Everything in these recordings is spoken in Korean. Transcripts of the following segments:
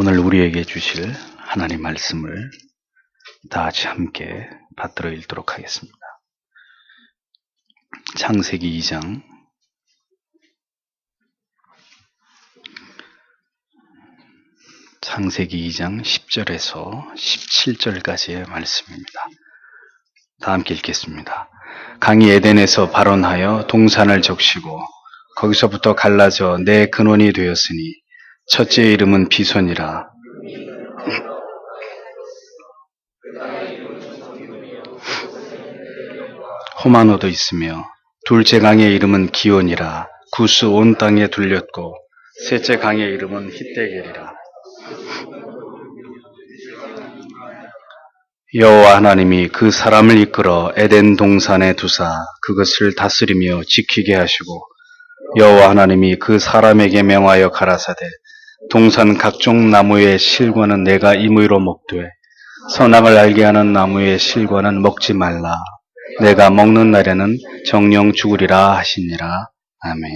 오늘 우리에게 주실 하나님 말씀을 다 같이 함께 받들어 읽도록 하겠습니다. 창세기 2장 10절에서 17절까지의 말씀입니다. 다 함께 읽겠습니다. 강이 에덴에서 발원하여 동산을 적시고 거기서부터 갈라져 네 근원이 되었으니 첫째의 이름은 비손이라. 호마노도 있으며 둘째 강의 이름은 기온이라. 구스 온 땅에 둘렸고 셋째 강의 이름은 히데겔이라. 여호와 하나님이 그 사람을 이끌어 에덴 동산에 두사 그것을 다스리며 지키게 하시고 여호와 하나님이 그 사람에게 명하여 가라사대 동산 각종 나무의 실과는 내가 임의로 먹되 선악을 알게 하는 나무의 실과는 먹지 말라. 내가 먹는 날에는 정령 죽으리라 하시니라. 아멘.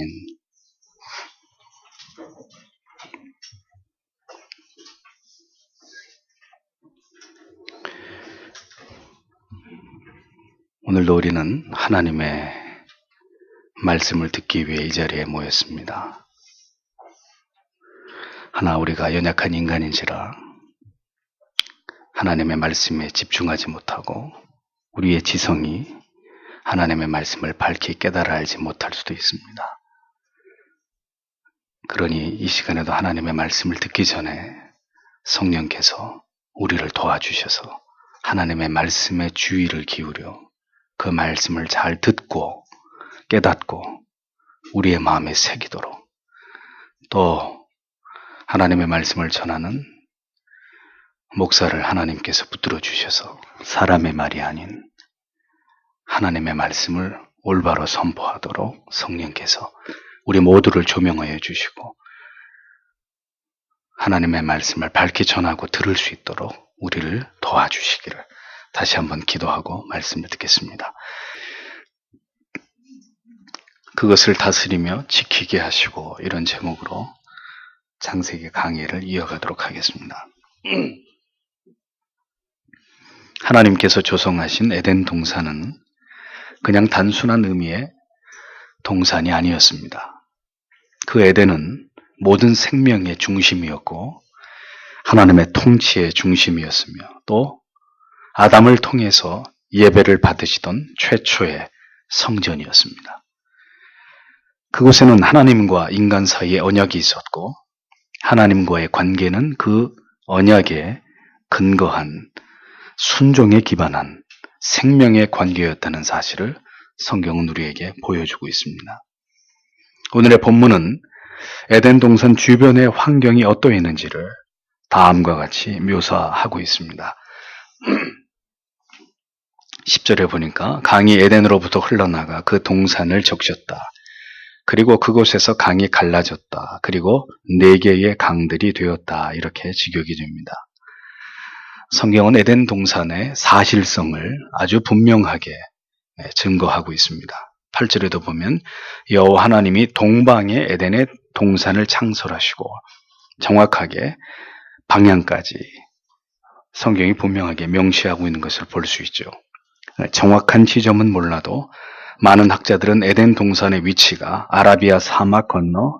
오늘도 우리는 하나님의 말씀을 듣기 위해 이 자리에 모였습니다. 하나 우리가 연약한 인간인지라 하나님의 말씀에 집중하지 못하고 우리의 지성이 하나님의 말씀을 밝히 깨달아 알지 못할 수도 있습니다. 그러니 이 시간에도 하나님의 말씀을 듣기 전에 성령께서 우리를 도와주셔서 하나님의 말씀에 주의를 기울여 그 말씀을 잘 듣고 깨닫고 우리의 마음에 새기도록, 또 하나님의 말씀을 전하는 목사를 하나님께서 붙들어 주셔서 사람의 말이 아닌 하나님의 말씀을 올바로 선포하도록 성령께서 우리 모두를 조명하여 주시고 하나님의 말씀을 밝히 전하고 들을 수 있도록 우리를 도와주시기를 다시 한번 기도하고 말씀을 듣겠습니다. 그것을 다스리며 지키게 하시고, 이런 제목으로 창세기 강의를 이어가도록 하겠습니다. 하나님께서 조성하신 에덴 동산은 그냥 단순한 의미의 동산이 아니었습니다. 그 에덴은 모든 생명의 중심이었고 하나님의 통치의 중심이었으며 또 아담을 통해서 예배를 받으시던 최초의 성전이었습니다. 그곳에는 하나님과 인간 사이에 언약이 있었고 하나님과의 관계는 그 언약에 근거한 순종에 기반한 생명의 관계였다는 사실을 성경은 우리에게 보여주고 있습니다. 오늘의 본문은 에덴 동산 주변의 환경이 어떠했는지를 다음과 같이 묘사하고 있습니다. 10절에 보니까 강이 에덴으로부터 흘러나가 그 동산을 적셨다. 그리고 그곳에서 강이 갈라졌다. 그리고 4개의 강들이 되었다. 이렇게 직역이 됩니다. 성경은 에덴 동산의 사실성을 아주 분명하게 증거하고 있습니다. 8절에도 보면 여호와 하나님이 동방의 에덴의 동산을 창설하시고, 정확하게 방향까지 성경이 분명하게 명시하고 있는 것을 볼 수 있죠. 정확한 지점은 몰라도 많은 학자들은 에덴 동산의 위치가 아라비아 사막 건너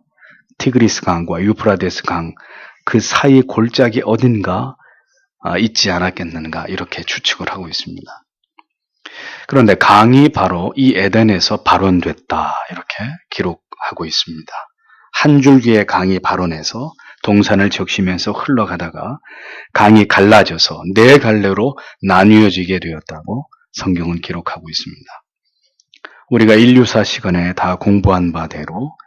티그리스 강과 유프라데스 강 그 사이 골짜기 어딘가 있지 않았겠는가, 이렇게 추측을 하고 있습니다. 그런데 강이 바로 이 에덴에서 발원됐다, 이렇게 기록하고 있습니다. 한 줄기의 강이 발원해서 동산을 적시면서 흘러가다가 강이 갈라져서 4갈래로 나뉘어지게 되었다고 성경은 기록하고 있습니다. 우리가 인류사 시간에 다 공부한 바대로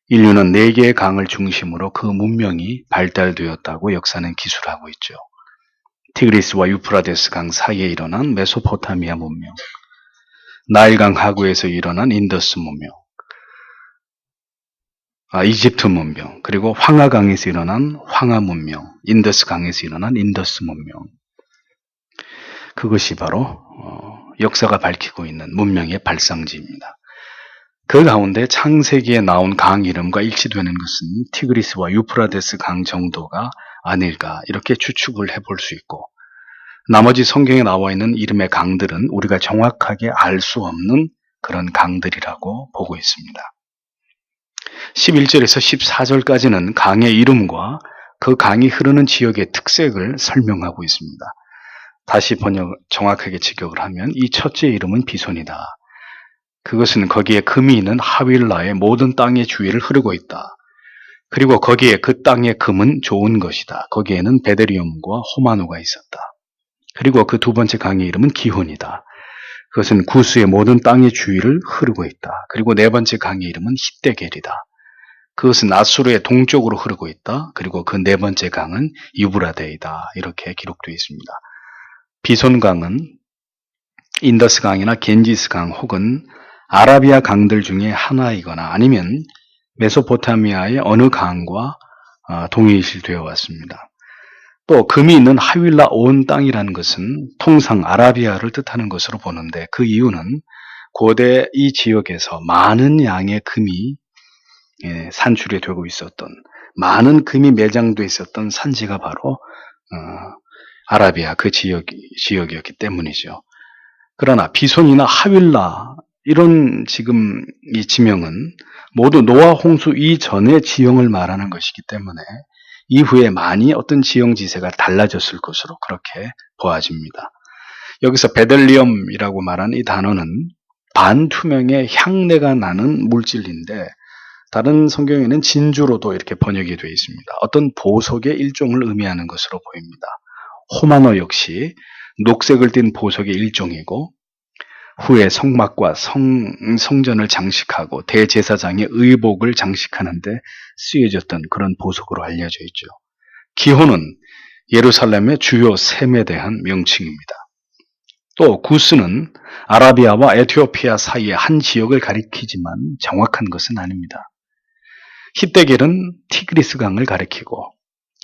인류는 4개의 강을 중심으로 그 문명이 발달되었다고 역사는 기술하고 있죠. 티그리스와 유프라데스 강 사이에 일어난 메소포타미아 문명, 나일강 하구에서 일어난 인더스 문명, 이집트 문명, 그리고 황하강에서 일어난 황하 문명, 인더스 강에서 일어난 인더스 문명. 그것이 바로 역사가 밝히고 있는 문명의 발상지입니다. 그 가운데 창세기에 나온 강 이름과 일치되는 것은 티그리스와 유프라데스 강 정도가 아닐까 이렇게 추측을 해볼 수 있고, 나머지 성경에 나와 있는 이름의 강들은 우리가 정확하게 알 수 없는 그런 강들이라고 보고 있습니다. 11절에서 14절까지는 강의 이름과 그 강이 흐르는 지역의 특색을 설명하고 있습니다. 다시 정확하게 직역을 하면 이 첫째 이름은 비손이다. 그것은 거기에 금이 있는 하윌라의 모든 땅의 주위를 흐르고 있다. 그리고 거기에 그 땅의 금은 좋은 것이다. 거기에는 베델리움과 호마노가 있었다. 그리고 그 두 번째 강의 이름은 기혼이다. 그것은 구스의 모든 땅의 주위를 흐르고 있다. 그리고 네 번째 강의 이름은 히데겔이다. 그것은 아수르의 동쪽으로 흐르고 있다. 그리고 그 네 번째 강은 유브라데이다. 이렇게 기록되어 있습니다. 비손강은 인더스강이나 겐지스강 혹은 아라비아 강들 중에 하나이거나 아니면 메소포타미아의 어느 강과 동일시되어 왔습니다. 또 금이 있는 하윌라 온 땅이라는 것은 통상 아라비아를 뜻하는 것으로 보는데, 그 이유는 고대 이 지역에서 많은 양의 금이 산출이 되고 있었던, 많은 금이 매장되어 있었던 산지가 바로 아라비아 그 지역이었기 때문이죠. 그러나 비손이나 하윌라 이런 지금 이 지명은 모두 노아 홍수 이전의 지형을 말하는 것이기 때문에 이후에 많이 어떤 지형지세가 달라졌을 것으로 그렇게 보아집니다. 여기서 베델리엄이라고 말한 이 단어는 반투명의 향내가 나는 물질인데, 다른 성경에는 진주로도 이렇게 번역이 되어 있습니다. 어떤 보석의 일종을 의미하는 것으로 보입니다. 호마노 역시 녹색을 띤 보석의 일종이고, 후에 성막과 성전을 장식하고 대제사장의 의복을 장식하는데 쓰여졌던 그런 보석으로 알려져 있죠. 기혼은 예루살렘의 주요 셈에 대한 명칭입니다. 또 구스는 아라비아와 에티오피아 사이의 한 지역을 가리키지만 정확한 것은 아닙니다. 히데겔은 티그리스 강을 가리키고,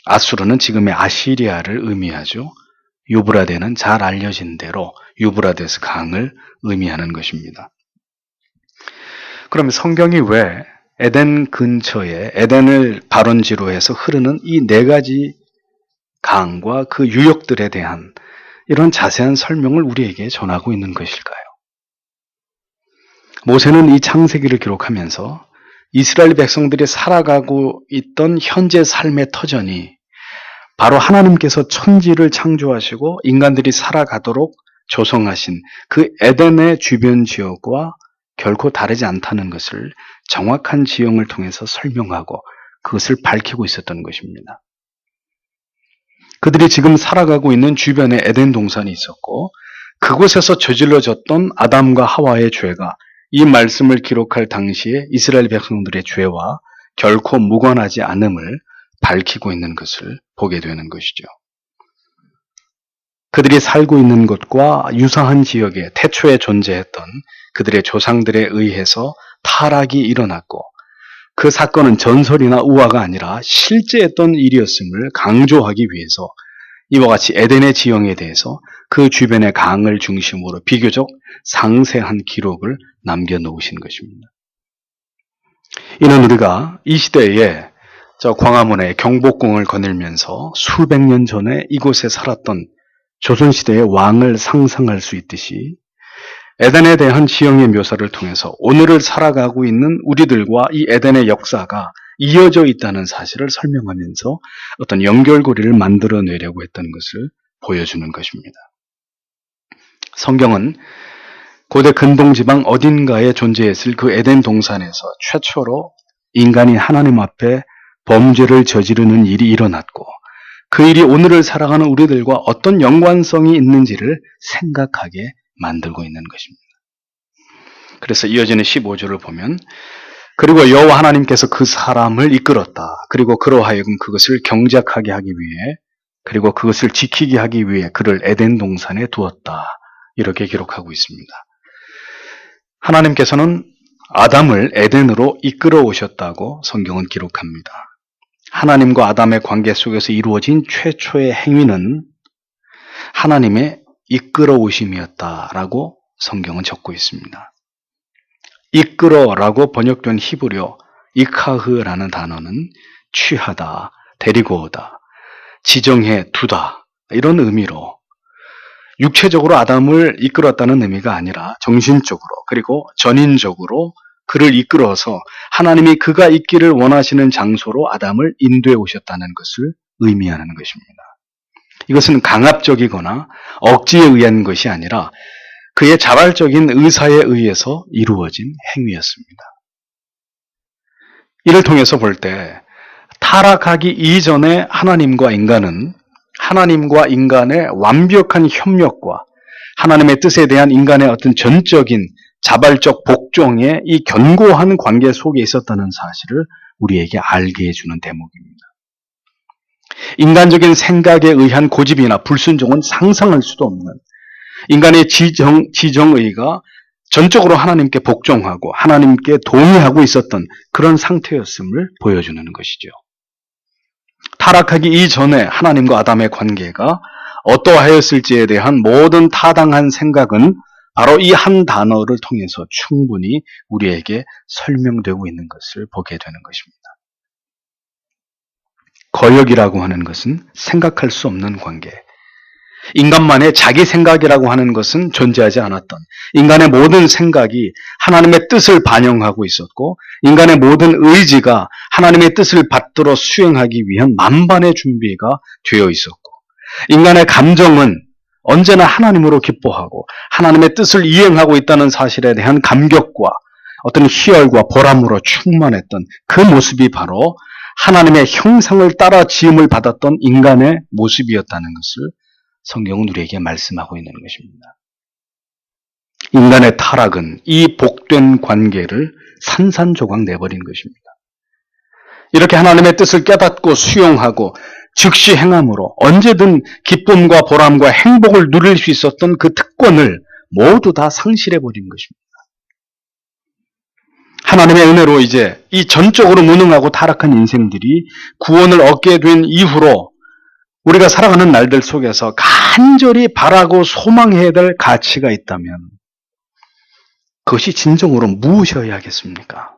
아수르는 지금의 아시리아를 의미하죠. 유브라데는 잘 알려진 대로 유브라데스 강을 의미하는 것입니다. 그러면 성경이 왜 에덴 근처에 에덴을 발원지로 해서 흐르는 이 네 가지 강과 그 유역들에 대한 이런 자세한 설명을 우리에게 전하고 있는 것일까요? 모세는 이 창세기를 기록하면서 이스라엘 백성들이 살아가고 있던 현재 삶의 터전이 바로 하나님께서 천지를 창조하시고 인간들이 살아가도록 조성하신 그 에덴의 주변 지역과 결코 다르지 않다는 것을 정확한 지형을 통해서 설명하고 그것을 밝히고 있었던 것입니다. 그들이 지금 살아가고 있는 주변에 에덴 동산이 있었고, 그곳에서 저질러졌던 아담과 하와의 죄가 이 말씀을 기록할 당시에 이스라엘 백성들의 죄와 결코 무관하지 않음을 밝히고 있는 것을 보게 되는 것이죠. 그들이 살고 있는 곳과 유사한 지역에 태초에 존재했던 그들의 조상들에 의해서 타락이 일어났고, 그 사건은 전설이나 우화가 아니라 실제 했던 일이었음을 강조하기 위해서 이와 같이 에덴의 지형에 대해서 그 주변의 강을 중심으로 비교적 상세한 기록을 남겨놓으신 것입니다. 이는 우리가 이 시대에 저 광화문의 경복궁을 거닐면서 수백 년 전에 이곳에 살았던 조선시대의 왕을 상상할 수 있듯이 에덴에 대한 지형의 묘사를 통해서 오늘을 살아가고 있는 우리들과 이 에덴의 역사가 이어져 있다는 사실을 설명하면서 어떤 연결고리를 만들어내려고 했던 것을 보여주는 것입니다. 성경은 고대 근동지방 어딘가에 존재했을 그 에덴 동산에서 최초로 인간이 하나님 앞에 범죄를 저지르는 일이 일어났고, 그 일이 오늘을 살아가는 우리들과 어떤 연관성이 있는지를 생각하게 만들고 있는 것입니다. 그래서 이어지는 15절을 보면, 그리고 여호와 하나님께서 그 사람을 이끌었다. 그리고 그로 하여금 그것을 경작하게 하기 위해, 그리고 그것을 지키게 하기 위해 그를 에덴 동산에 두었다. 이렇게 기록하고 있습니다. 하나님께서는 아담을 에덴으로 이끌어 오셨다고 성경은 기록합니다. 하나님과 아담의 관계 속에서 이루어진 최초의 행위는 하나님의 이끌어 오심이었다라고 성경은 적고 있습니다. 이끌어라고 번역된 히브리어 이카흐라는 단어는 취하다, 데리고 오다, 지정해 두다. 이런 의미로 육체적으로 아담을 이끌었다는 의미가 아니라 정신적으로 그리고 전인적으로 그를 이끌어서 하나님이 그가 있기를 원하시는 장소로 아담을 인도해 오셨다는 것을 의미하는 것입니다. 이것은 강압적이거나 억지에 의한 것이 아니라 그의 자발적인 의사에 의해서 이루어진 행위였습니다. 이를 통해서 볼 때 타락하기 이전에 하나님과 인간의 완벽한 협력과 하나님의 뜻에 대한 인간의 어떤 전적인 자발적 복종의 이 견고한 관계 속에 있었다는 사실을 우리에게 알게 해주는 대목입니다. 인간적인 생각에 의한 고집이나 불순종은 상상할 수도 없는 인간의 지정의가 전적으로 하나님께 복종하고 하나님께 동의하고 있었던 그런 상태였음을 보여주는 것이죠. 타락하기 이전에 하나님과 아담의 관계가 어떠하였을지에 대한 모든 타당한 생각은 바로 이 한 단어를 통해서 충분히 우리에게 설명되고 있는 것을 보게 되는 것입니다. 거역이라고 하는 것은 생각할 수 없는 관계. 인간만의 자기 생각이라고 하는 것은 존재하지 않았던 인간의 모든 생각이 하나님의 뜻을 반영하고 있었고 인간의 모든 의지가 하나님의 뜻을 받들어 수행하기 위한 만반의 준비가 되어 있었고 인간의 감정은 언제나 하나님으로 기뻐하고 하나님의 뜻을 이행하고 있다는 사실에 대한 감격과 어떤 희열과 보람으로 충만했던 그 모습이 바로 하나님의 형상을 따라 지음을 받았던 인간의 모습이었다는 것을 성경은 우리에게 말씀하고 있는 것입니다. 인간의 타락은 이 복된 관계를 산산조각 내버린 것입니다. 이렇게 하나님의 뜻을 깨닫고 수용하고 즉시 행함으로 언제든 기쁨과 보람과 행복을 누릴 수 있었던 그 특권을 모두 다 상실해버린 것입니다. 하나님의 은혜로 이제 이 전적으로 무능하고 타락한 인생들이 구원을 얻게 된 이후로 우리가 살아가는 날들 속에서 간절히 바라고 소망해야 될 가치가 있다면 그것이 진정으로 무엇이어야겠습니까?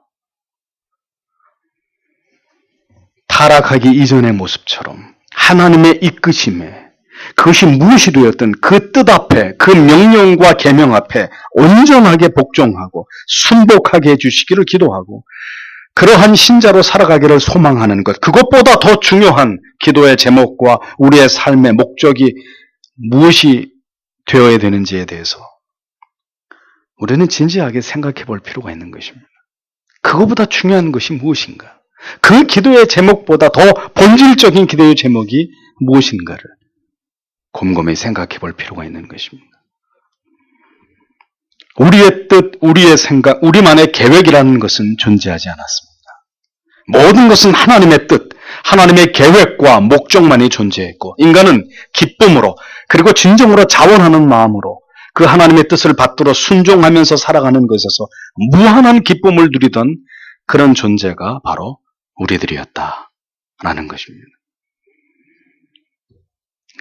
타락하기 이전의 모습처럼 하나님의 이끄심에 그것이 무엇이 되었든 그 뜻 앞에 그 명령과 계명 앞에 온전하게 복종하고 순복하게 해주시기를 기도하고 그러한 신자로 살아가기를 소망하는 것, 그것보다 더 중요한 기도의 제목과 우리의 삶의 목적이 무엇이 되어야 되는지에 대해서 우리는 진지하게 생각해 볼 필요가 있는 것입니다. 그것보다 중요한 것이 무엇인가? 그 기도의 제목보다 더 본질적인 기도의 제목이 무엇인가를 곰곰이 생각해 볼 필요가 있는 것입니다. 우리의 뜻, 우리의 생각, 우리만의 계획이라는 것은 존재하지 않았습니다. 모든 것은 하나님의 뜻, 하나님의 계획과 목적만이 존재했고 인간은 기쁨으로 그리고 진정으로 자원하는 마음으로 그 하나님의 뜻을 받들어 순종하면서 살아가는 것에서 무한한 기쁨을 누리던 그런 존재가 바로 우리들이었다라는 것입니다.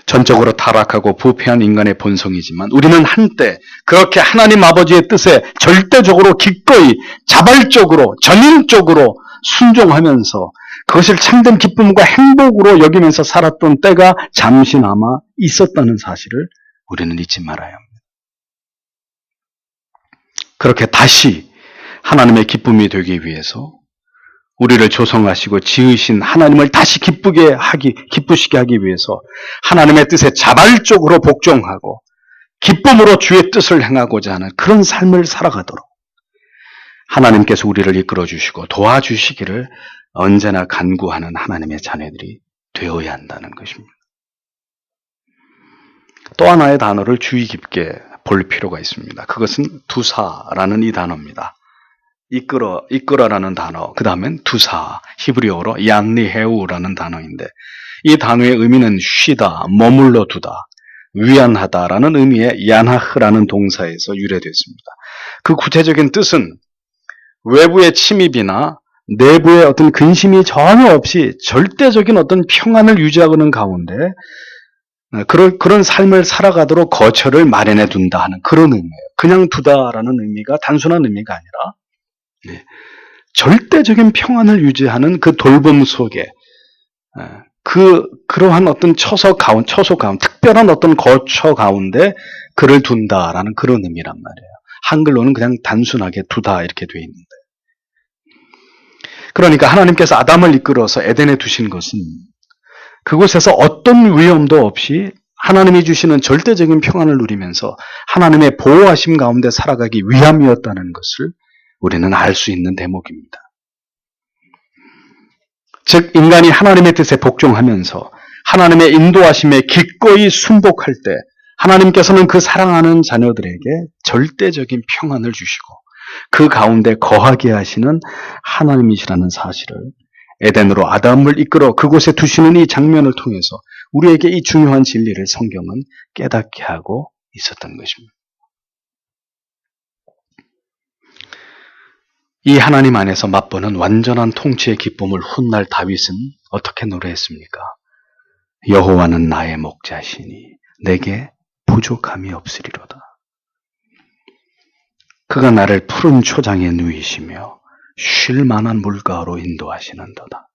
전적으로 타락하고 부패한 인간의 본성이지만 우리는 한때 그렇게 하나님 아버지의 뜻에 절대적으로 기꺼이 자발적으로 전인적으로 순종하면서 그것을 참된 기쁨과 행복으로 여기면서 살았던 때가 잠시나마 있었다는 사실을 우리는 잊지 말아야 합니다. 그렇게 다시 하나님의 기쁨이 되기 위해서 우리를 조성하시고 지으신 하나님을 다시 기쁘시게 하기 위해서 하나님의 뜻에 자발적으로 복종하고 기쁨으로 주의 뜻을 행하고자 하는 그런 삶을 살아가도록 하나님께서 우리를 이끌어 주시고 도와주시기를 언제나 간구하는 하나님의 자녀들이 되어야 한다는 것입니다. 또 하나의 단어를 주의 깊게 볼 필요가 있습니다. 그것은 두사라는 이 단어입니다. 이끌어라는 단어, 그 다음엔 두사, 히브리어로 얀리헤우라는 단어인데 이 단어의 의미는 쉬다, 머물러 두다, 위안하다라는 의미의 얀하흐라는 동사에서 유래됐습니다. 그 구체적인 뜻은 외부의 침입이나 내부의 어떤 근심이 전혀 없이 절대적인 어떤 평안을 유지하는 가운데 그런 삶을 살아가도록 거처를 마련해 둔다 하는 그런 의미예요. 그냥 두다라는 의미가 단순한 의미가 아니라 절대적인 평안을 유지하는 그 돌봄 속에 그러한 어떤 처소 가운데, 특별한 어떤 거처 가운데 그를 둔다라는 그런 의미란 말이에요. 한글로는 그냥 단순하게 두다 이렇게 돼 있는데. 그러니까 하나님께서 아담을 이끌어서 에덴에 두신 것은 그곳에서 어떤 위험도 없이 하나님이 주시는 절대적인 평안을 누리면서 하나님의 보호하심 가운데 살아가기 위함이었다는 것을 우리는 알 수 있는 대목입니다. 즉 인간이 하나님의 뜻에 복종하면서 하나님의 인도하심에 기꺼이 순복할 때 하나님께서는 그 사랑하는 자녀들에게 절대적인 평안을 주시고 그 가운데 거하게 하시는 하나님이시라는 사실을 에덴으로 아담을 이끌어 그곳에 두시는 이 장면을 통해서 우리에게 이 중요한 진리를 성경은 깨닫게 하고 있었던 것입니다. 이 하나님 안에서 맛보는 완전한 통치의 기쁨을 훗날 다윗은 어떻게 노래했습니까? 여호와는 나의 목자시니 내게 부족함이 없으리로다. 그가 나를 푸른 초장에 누이시며 쉴 만한 물가로 인도하시는도다.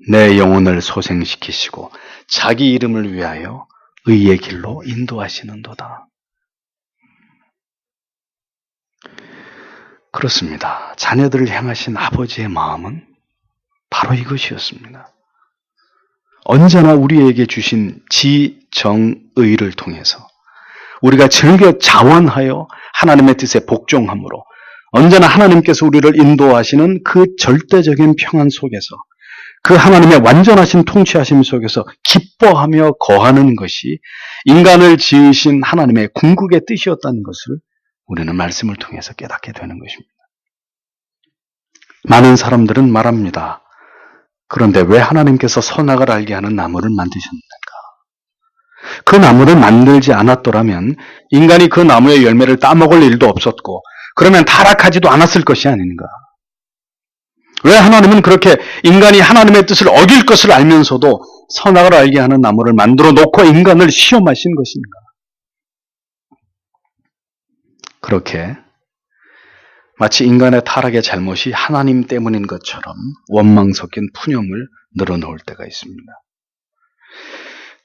내 영혼을 소생시키시고 자기 이름을 위하여 의의 길로 인도하시는도다. 그렇습니다. 자녀들을 향하신 아버지의 마음은 바로 이것이었습니다. 언제나 우리에게 주신 지정의를 통해서 우리가 즐겨 자원하여 하나님의 뜻에 복종함으로 언제나 하나님께서 우리를 인도하시는 그 절대적인 평안 속에서 그 하나님의 완전하신 통치하심 속에서 기뻐하며 거하는 것이 인간을 지으신 하나님의 궁극의 뜻이었다는 것을 우리는 말씀을 통해서 깨닫게 되는 것입니다. 많은 사람들은 말합니다. 그런데 왜 하나님께서 선악을 알게 하는 나무를 만드셨는가? 그 나무를 만들지 않았더라면 인간이 그 나무의 열매를 따먹을 일도 없었고 그러면 타락하지도 않았을 것이 아닌가? 왜 하나님은 그렇게 인간이 하나님의 뜻을 어길 것을 알면서도 선악을 알게 하는 나무를 만들어 놓고 인간을 시험하신 것인가? 그렇게 마치 인간의 타락의 잘못이 하나님 때문인 것처럼 원망 섞인 푸념을 늘어놓을 때가 있습니다.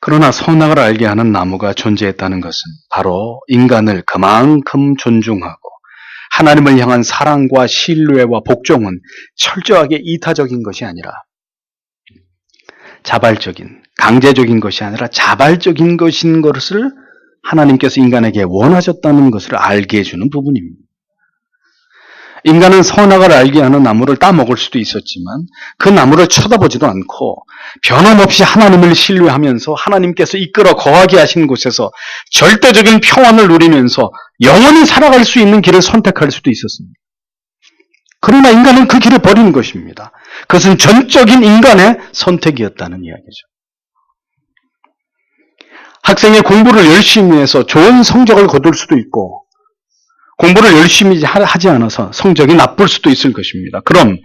그러나 선악을 알게 하는 나무가 존재했다는 것은 바로 인간을 그만큼 존중하고 하나님을 향한 사랑과 신뢰와 복종은 철저하게 이타적인 것이 아니라 자발적인, 강제적인 것이 아니라 자발적인 것인 것을 하나님께서 인간에게 원하셨다는 것을 알게 해주는 부분입니다. 인간은 선악을 알게 하는 나무를 따먹을 수도 있었지만 그 나무를 쳐다보지도 않고 변함없이 하나님을 신뢰하면서 하나님께서 이끌어 거하게 하신 곳에서 절대적인 평안을 누리면서 영원히 살아갈 수 있는 길을 선택할 수도 있었습니다. 그러나 인간은 그 길을 버리는 것입니다. 그것은 전적인 인간의 선택이었다는 이야기죠. 학생이 공부를 열심히 해서 좋은 성적을 거둘 수도 있고 공부를 열심히 하지 않아서 성적이 나쁠 수도 있을 것입니다. 그럼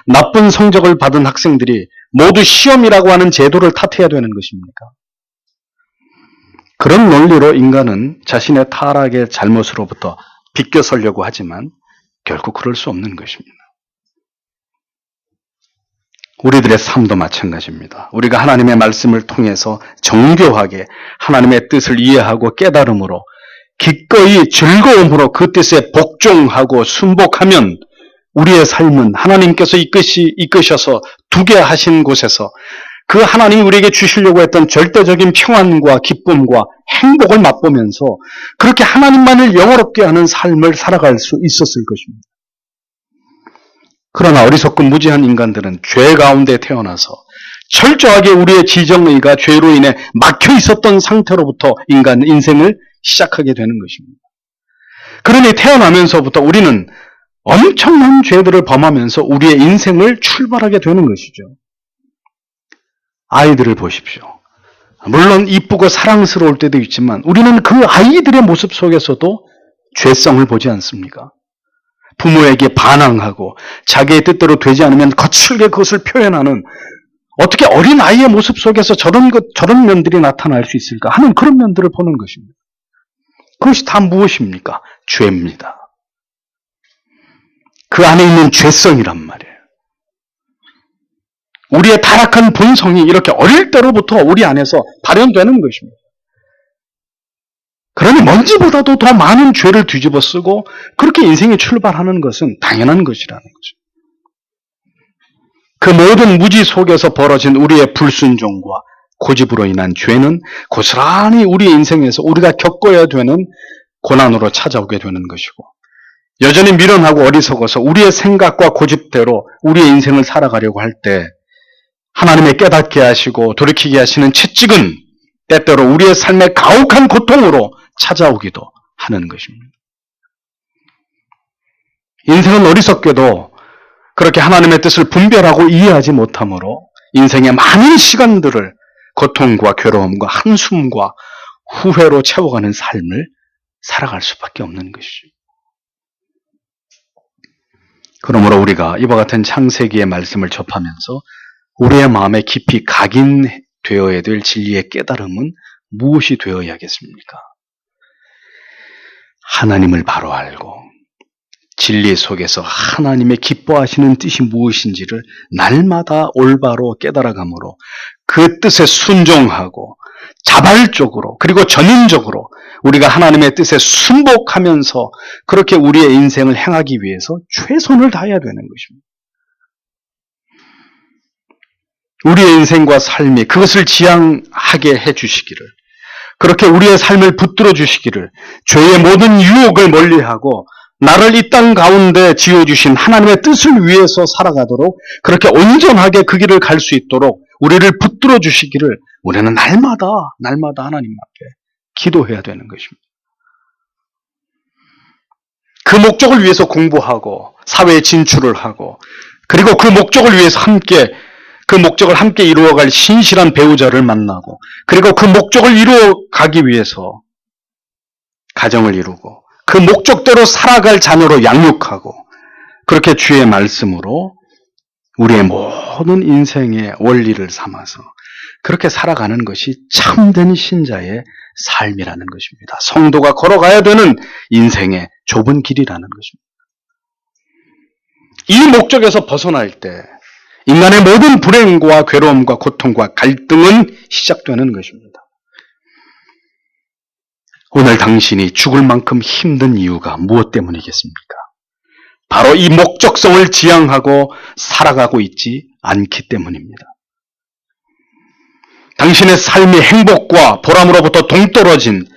나쁜 성적을 받은 학생들이 모두 시험이라고 하는 제도를 탓해야 되는 것입니까? 그런 논리로 인간은 자신의 타락의 잘못으로부터 비껴서려고 하지만 결국 그럴 수 없는 것입니다. 우리들의 삶도 마찬가지입니다. 우리가 하나님의 말씀을 통해서 정교하게 하나님의 뜻을 이해하고 깨달음으로 기꺼이 즐거움으로 그 뜻에 복종하고 순복하면 우리의 삶은 하나님께서 이끄셔서 두게 하신 곳에서 그 하나님이 우리에게 주시려고 했던 절대적인 평안과 기쁨과 행복을 맛보면서 그렇게 하나님만을 영화롭게 하는 삶을 살아갈 수 있었을 것입니다. 그러나 어리석고 무지한 인간들은 죄 가운데 태어나서 철저하게 우리의 지정의가 죄로 인해 막혀 있었던 상태로부터 인생을 시작하게 되는 것입니다. 그러니 태어나면서부터 우리는 엄청난 죄들을 범하면서 우리의 인생을 출발하게 되는 것이죠. 아이들을 보십시오. 물론 이쁘고 사랑스러울 때도 있지만 우리는 그 아이들의 모습 속에서도 죄성을 보지 않습니까? 부모에게 반항하고 자기의 뜻대로 되지 않으면 거칠게 그것을 표현하는 어떻게 어린 아이의 모습 속에서 저런 면들이 나타날 수 있을까 하는 그런 면들을 보는 것입니다. 그것이 다 무엇입니까? 죄입니다. 그 안에 있는 죄성이란 말이에요. 우리의 타락한 본성이 이렇게 어릴 때로부터 우리 안에서 발현되는 것입니다. 그러니 먼지보다도 더 많은 죄를 뒤집어 쓰고 그렇게 인생이 출발하는 것은 당연한 것이라는 거죠. 그 모든 무지 속에서 벌어진 우리의 불순종과 고집으로 인한 죄는 고스란히 우리의 인생에서 우리가 겪어야 되는 고난으로 찾아오게 되는 것이고, 여전히 미련하고 어리석어서 우리의 생각과 고집대로 우리의 인생을 살아가려고 할 때 하나님의 깨닫게 하시고 돌이키게 하시는 채찍은 때때로 우리의 삶의 가혹한 고통으로 찾아오기도 하는 것입니다. 인생은 어리석게도 그렇게 하나님의 뜻을 분별하고 이해하지 못함으로 인생의 많은 시간들을 고통과 괴로움과 한숨과 후회로 채워가는 삶을 살아갈 수밖에 없는 것이죠. 그러므로 우리가 이와 같은 창세기의 말씀을 접하면서 우리의 마음에 깊이 각인되어야 될 진리의 깨달음은 무엇이 되어야겠습니까? 하나님을 바로 알고 진리 속에서 하나님의 기뻐하시는 뜻이 무엇인지를 날마다 올바로 깨달아가므로 그 뜻에 순종하고 자발적으로 그리고 전인적으로 우리가 하나님의 뜻에 순복하면서 그렇게 우리의 인생을 행하기 위해서 최선을 다해야 되는 것입니다. 우리의 인생과 삶이 그것을 지향하게 해주시기를, 그렇게 우리의 삶을 붙들어 주시기를, 죄의 모든 유혹을 멀리하고 나를 이 땅 가운데 지어주신 하나님의 뜻을 위해서 살아가도록 그렇게 온전하게 그 길을 갈 수 있도록 우리를 붙들어 주시기를 우리는 날마다 하나님 앞에 기도해야 되는 것입니다. 그 목적을 위해서 공부하고 사회에 진출을 하고 그리고 그 목적을 위해서 그 목적을 함께 이루어갈 신실한 배우자를 만나고 그리고 그 목적을 이루어가기 위해서 가정을 이루고 그 목적대로 살아갈 자녀로 양육하고 그렇게 주의 말씀으로 우리의 모든 인생의 원리를 삼아서 그렇게 살아가는 것이 참된 신자의 삶이라는 것입니다. 성도가 걸어가야 되는 인생의 좁은 길이라는 것입니다. 이 목적에서 벗어날 때 인간의 모든 불행과 괴로움과 고통과 갈등은 시작되는 것입니다. 오늘 당신이 죽을 만큼 힘든 이유가 무엇 때문이겠습니까? 바로 이 목적성을 지향하고 살아가고 있지 않기 때문입니다. 당신의 삶이 행복과 보람으로부터 동떨어진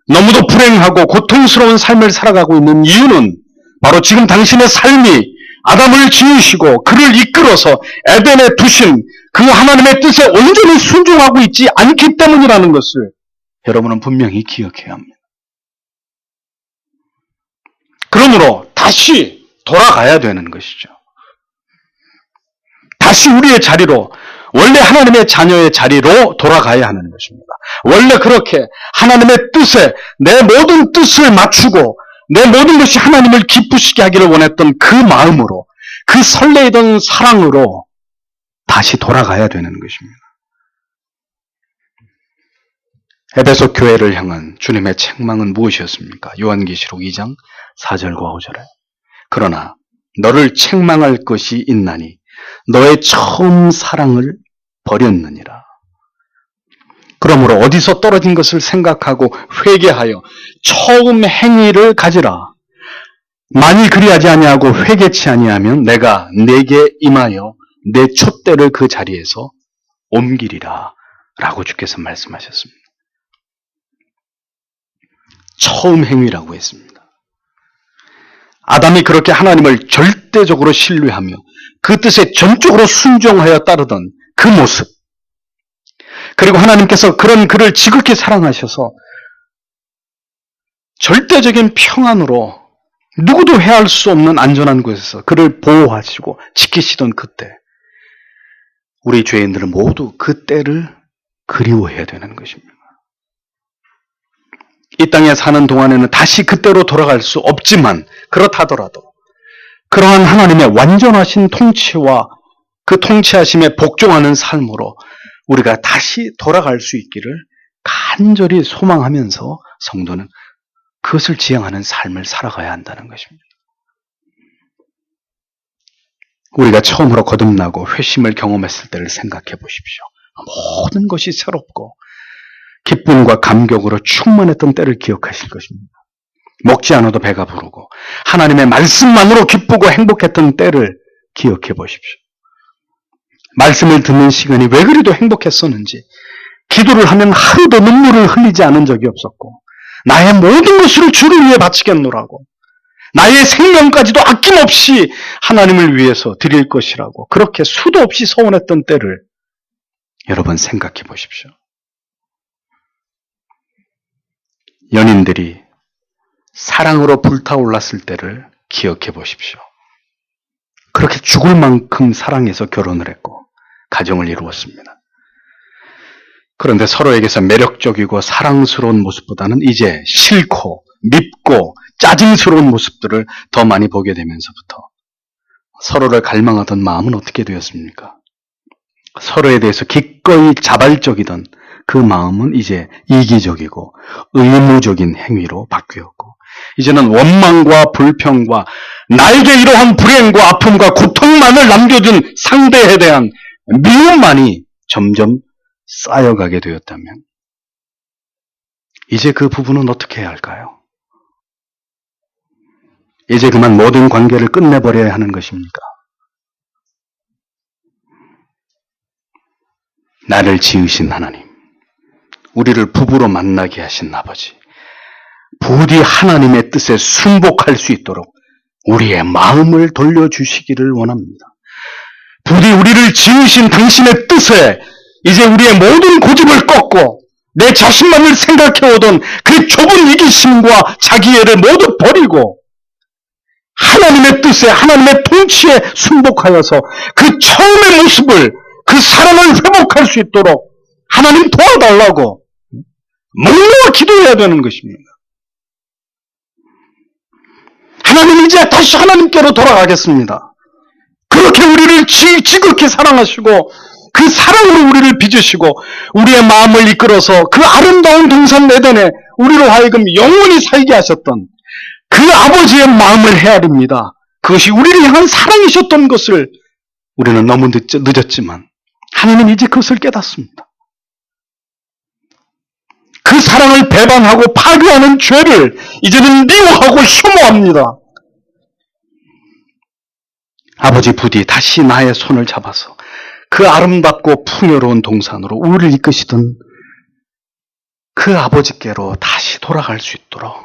너무도 불행하고 고통스러운 삶을 살아가고 있는 이유는 바로 지금 당신의 삶이 아담을 지으시고 그를 이끌어서 에덴에 두신 그 하나님의 뜻에 온전히 순종하고 있지 않기 때문이라는 것을 여러분은 분명히 기억해야 합니다. 그러므로 다시 돌아가야 되는 것이죠. 다시 우리의 자리로, 원래 하나님의 자녀의 자리로 돌아가야 하는 것입니다. 원래 그렇게 하나님의 뜻에 내 모든 뜻을 맞추고 내 모든 것이 하나님을 기쁘시게 하기를 원했던 그 마음으로, 그 설레이던 사랑으로 다시 돌아가야 되는 것입니다. 에베소 교회를 향한 주님의 책망은 무엇이었습니까? 요한계시록 2장 4절과 5절에 그러나 너를 책망할 것이 있나니 너의 처음 사랑을 버렸느니라. 그러므로 어디서 떨어진 것을 생각하고 회개하여 처음 행위를 가지라. 만일 그리하지 아니하고 회개치 아니하면 내가 네게 임하여 내 촛대를 그 자리에서 옮기리라 라고 주께서 말씀하셨습니다. 처음 행위라고 했습니다. 아담이 그렇게 하나님을 절대적으로 신뢰하며 그 뜻에 전적으로 순종하여 따르던 그 모습, 그리고 하나님께서 그런 그를 지극히 사랑하셔서 절대적인 평안으로 누구도 해할 수 없는 안전한 곳에서 그를 보호하시고 지키시던 그때, 우리 죄인들은 모두 그 때를 그리워해야 되는 것입니다. 이 땅에 사는 동안에는 다시 그때로 돌아갈 수 없지만 그렇다더라도 그러한 하나님의 완전하신 통치와 그 통치하심에 복종하는 삶으로 우리가 다시 돌아갈 수 있기를 간절히 소망하면서 성도는 그것을 지향하는 삶을 살아가야 한다는 것입니다. 우리가 처음으로 거듭나고 회심을 경험했을 때를 생각해 보십시오. 모든 것이 새롭고 기쁨과 감격으로 충만했던 때를 기억하실 것입니다. 먹지 않아도 배가 부르고 하나님의 말씀만으로 기쁘고 행복했던 때를 기억해 보십시오. 말씀을 듣는 시간이 왜 그리도 행복했었는지, 기도를 하면 하루도 눈물을 흘리지 않은 적이 없었고, 나의 모든 것을 주를 위해 바치겠노라고, 나의 생명까지도 아낌없이 하나님을 위해서 드릴 것이라고 그렇게 수도 없이 서원했던 때를 여러분 생각해 보십시오. 연인들이 사랑으로 불타올랐을 때를 기억해 보십시오. 그렇게 죽을 만큼 사랑해서 결혼을 했고 가정을 이루었습니다. 그런데 서로에게서 매력적이고 사랑스러운 모습보다는 이제 싫고 밉고 짜증스러운 모습들을 더 많이 보게 되면서부터 서로를 갈망하던 마음은 어떻게 되었습니까? 서로에 대해서 기꺼이 자발적이던 그 마음은 이제 이기적이고 의무적인 행위로 바뀌었고, 이제는 원망과 불평과 나에게 이러한 불행과 아픔과 고통만을 남겨준 상대에 대한 미움만이 점점 쌓여가게 되었다면 이제 그 부분은 어떻게 해야 할까요? 이제 그만 모든 관계를 끝내버려야 하는 것입니까? 나를 지으신 하나님, 우리를 부부로 만나게 하신 아버지, 부디 하나님의 뜻에 순복할 수 있도록 우리의 마음을 돌려주시기를 원합니다. 부디 우리를 지으신 당신의 뜻에 이제 우리의 모든 고집을 꺾고 내 자신만을 생각해오던 그 좁은 이기심과 자기애를 모두 버리고 하나님의 뜻에, 하나님의 통치에 순복하여서 그 처음의 모습을, 그 사랑을 회복할 수 있도록 하나님 도와달라고 묵묵히 기도해야 되는 것입니다. 하나님, 이제 다시 하나님께로 돌아가겠습니다. 그렇게 우리를 지극히 사랑하시고 그 사랑으로 우리를 빚으시고 우리의 마음을 이끌어서 그 아름다운 동산 에덴에 우리로 하여금 영원히 살게 하셨던 그 아버지의 마음을 헤아립니다. 그것이 우리를 향한 사랑이셨던 것을 우리는 너무 늦었지만 하나님은 이제 그것을 깨닫습니다. 그 사랑을 배반하고 파괴하는 죄를 이제는 미워하고 혐오합니다. 아버지, 부디 다시 나의 손을 잡아서 그 아름답고 풍요로운 동산으로 우리를 이끄시던 그 아버지께로 다시 돌아갈 수 있도록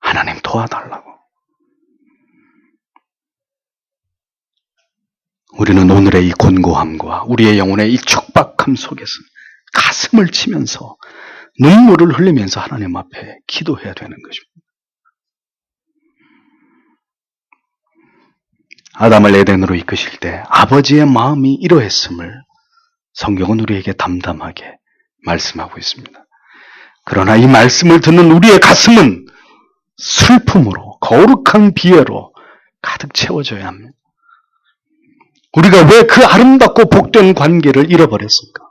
하나님 도와달라고. 우리는 오늘의 이 곤고함과 우리의 영혼의 이 척박함 속에서 가슴을 치면서 눈물을 흘리면서 하나님 앞에 기도해야 되는 것입니다. 아담을 에덴으로 이끄실 때 아버지의 마음이 이러했음을 성경은 우리에게 담담하게 말씀하고 있습니다. 그러나 이 말씀을 듣는 우리의 가슴은 슬픔으로, 거룩한 비애로 가득 채워져야 합니다. 우리가 왜 그 아름답고 복된 관계를 잃어버렸습니까?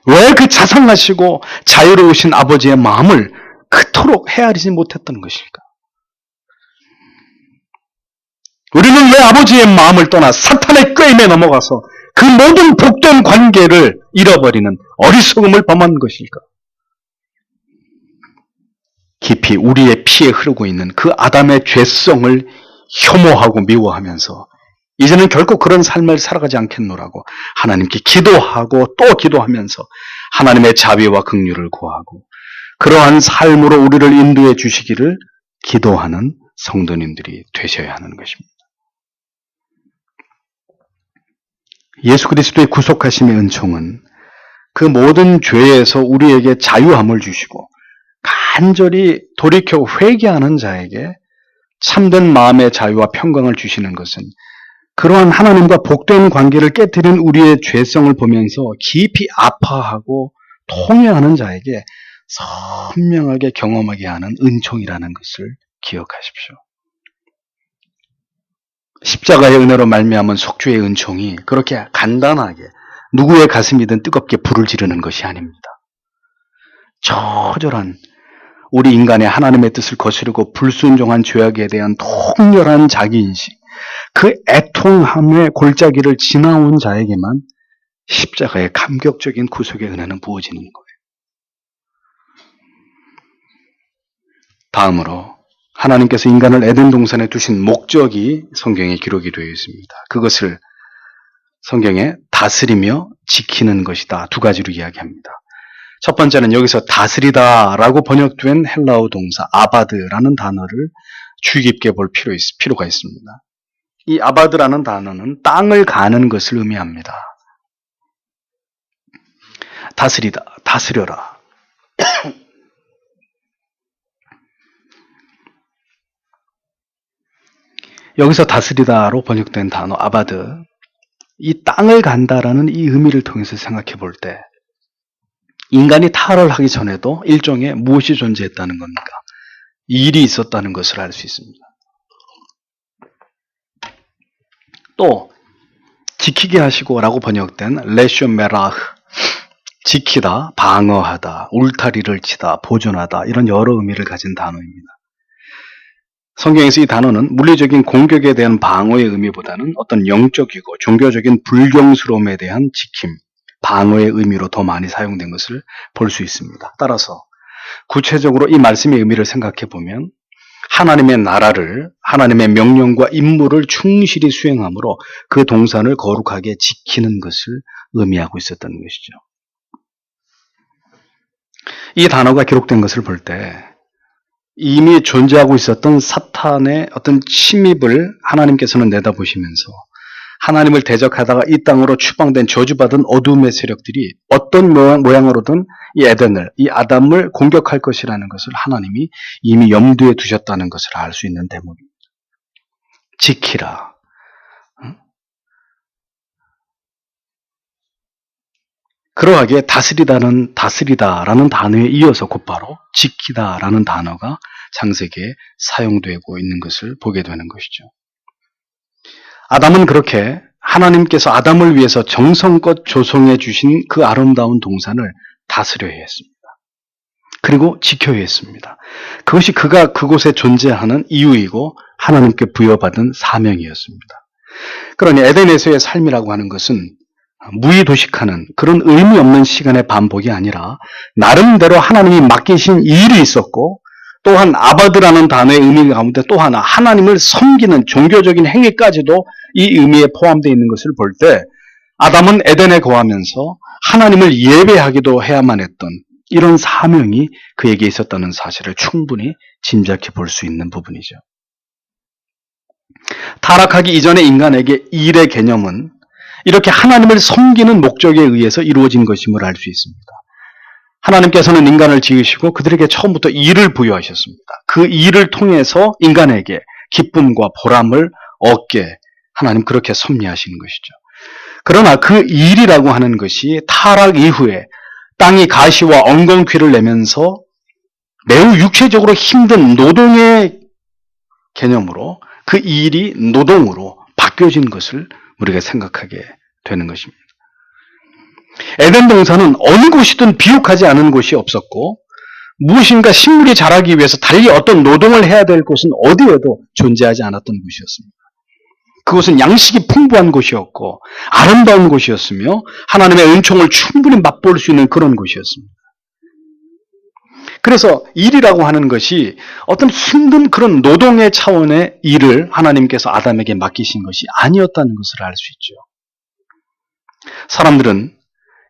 왜 그 자상하시고 자유로우신 아버지의 마음을 그토록 헤아리지 못했던 것일까? 우리는 왜 아버지의 마음을 떠나 사탄의 꾀임에 넘어가서 그 모든 복된 관계를 잃어버리는 어리석음을 범한 것일까? 깊이 우리의 피에 흐르고 있는 그 아담의 죄성을 혐오하고 미워하면서 이제는 결코 그런 삶을 살아가지 않겠노라고 하나님께 기도하고 또 기도하면서 하나님의 자비와 긍휼을 구하고 그러한 삶으로 우리를 인도해 주시기를 기도하는 성도님들이 되셔야 하는 것입니다. 예수 그리스도의 구속하심의 은총은 그 모든 죄에서 우리에게 자유함을 주시고 간절히 돌이켜 회개하는 자에게 참된 마음의 자유와 평강을 주시는 것은 그러한 하나님과 복된 관계를 깨뜨린 우리의 죄성을 보면서 깊이 아파하고 통회하는 자에게 선명하게 경험하게 하는 은총이라는 것을 기억하십시오. 십자가의 은혜로 말미암은 속죄의 은총이 그렇게 간단하게 누구의 가슴이든 뜨겁게 불을 지르는 것이 아닙니다. 처절한 우리 인간의 하나님의 뜻을 거스르고 불순종한 죄악에 대한 통렬한 자기인식, 그 애통함의 골짜기를 지나온 자에게만 십자가의 감격적인 구속의 은혜는 부어지는 거예요. 다음으로 하나님께서 인간을 에덴 동산에 두신 목적이 성경에 기록이 되어 있습니다. 그것을 성경에 다스리며 지키는 것이다. 두 가지로 이야기합니다. 첫 번째는 여기서 다스리다라고 번역된 헬라어 동사 아바드라는 단어를 주의 깊게 볼 필요가 있습니다. 이 아바드라는 단어는 땅을 가는 것을 의미합니다. 다스리다, 다스려라. 여기서 다스리다로 번역된 단어 아바드, 이 땅을 간다라는 이 의미를 통해서 생각해 볼 때 인간이 타락하기 전에도 일종의 무엇이 존재했다는 겁니까? 일이 있었다는 것을 알 수 있습니다. 또 지키게 하시고라고 번역된 레쇼메라흐, 지키다, 방어하다, 울타리를 치다, 보존하다 이런 여러 의미를 가진 단어입니다. 성경에서 이 단어는 물리적인 공격에 대한 방어의 의미보다는 어떤 영적이고 종교적인 불경스러움에 대한 지킴, 방어의 의미로 더 많이 사용된 것을 볼 수 있습니다. 따라서 구체적으로 이 말씀의 의미를 생각해 보면 하나님의 나라를, 하나님의 명령과 임무를 충실히 수행함으로 그 동산을 거룩하게 지키는 것을 의미하고 있었던 것이죠. 이 단어가 기록된 것을 볼 때 이미 존재하고 있었던 사탄의 어떤 침입을 하나님께서는 내다보시면서 하나님을 대적하다가 이 땅으로 추방된 저주받은 어둠의 세력들이 어떤 모양으로든 이 에덴을, 이 아담을 공격할 것이라는 것을 하나님이 이미 염두에 두셨다는 것을 알 수 있는 대목입니다. 지키라. 그러하기에 다스리다라는 단어에 이어서 곧바로 지키다라는 단어가 창세기에 사용되고 있는 것을 보게 되는 것이죠. 아담은 그렇게 하나님께서 아담을 위해서 정성껏 조성해 주신 그 아름다운 동산을 다스려야 했습니다. 그리고 지켜야 했습니다. 그것이 그가 그곳에 존재하는 이유이고 하나님께 부여받은 사명이었습니다. 그러니 에덴에서의 삶이라고 하는 것은 무의도식하는 그런 의미 없는 시간의 반복이 아니라 나름대로 하나님이 맡기신 일이 있었고 또한 아바드라는 단어의 의미 가운데 또 하나 하나님을 섬기는 종교적인 행위까지도 이 의미에 포함되어 있는 것을 볼 때 아담은 에덴에 거하면서 하나님을 예배하기도 해야만 했던 이런 사명이 그에게 있었다는 사실을 충분히 짐작해 볼 수 있는 부분이죠. 타락하기 이전의 인간에게 일의 개념은 이렇게 하나님을 섬기는 목적에 의해서 이루어진 것임을 알 수 있습니다. 하나님께서는 인간을 지으시고 그들에게 처음부터 일을 부여하셨습니다. 그 일을 통해서 인간에게 기쁨과 보람을 얻게 하나님 그렇게 섭리하시는 것이죠. 그러나 그 일이라고 하는 것이 타락 이후에 땅이 가시와 엉겅퀴를 내면서 매우 육체적으로 힘든 노동의 개념으로 그 일이 노동으로 바뀌어진 것을 우리가 생각하게 되는 것입니다. 에덴 동산은 어느 곳이든 비옥하지 않은 곳이 없었고 무엇인가 식물이 자라기 위해서 달리 어떤 노동을 해야 될 곳은 어디에도 존재하지 않았던 곳이었습니다. 그곳은 양식이 풍부한 곳이었고 아름다운 곳이었으며 하나님의 은총을 충분히 맛볼 수 있는 그런 곳이었습니다. 그래서 일이라고 하는 것이 어떤 힘든 그런 노동의 차원의 일을 하나님께서 아담에게 맡기신 것이 아니었다는 것을 알 수 있죠. 사람들은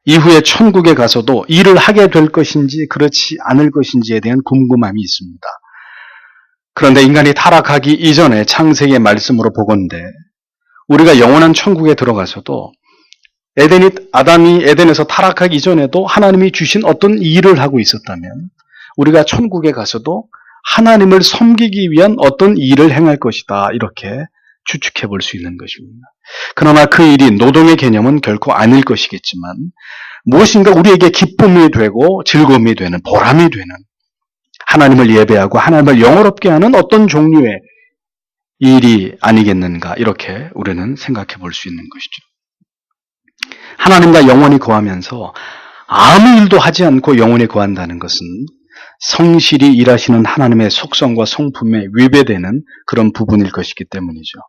이후에 천국에 가서도 일을 하게 될 것인지 그렇지 않을 것인지에 대한 궁금함이 있습니다. 그런데 인간이 타락하기 이전에 창세기의 말씀으로 보건대 우리가 영원한 천국에 들어가서도 아담이 에덴에서 타락하기 이전에도 하나님이 주신 어떤 일을 하고 있었다면 우리가 천국에 가서도 하나님을 섬기기 위한 어떤 일을 행할 것이다. 이렇게 추측해 볼 수 있는 것입니다. 그러나 그 일이 노동의 개념은 결코 아닐 것이겠지만 무엇인가 우리에게 기쁨이 되고 즐거움이 되는 보람이 되는 하나님을 예배하고 하나님을 영화롭게 하는 어떤 종류의 일이 아니겠는가 이렇게 우리는 생각해 볼 수 있는 것이죠. 하나님과 영원히 거하면서 아무 일도 하지 않고 영원히 거한다는 것은 성실히 일하시는 하나님의 속성과 성품에 위배되는 그런 부분일 것이기 때문이죠.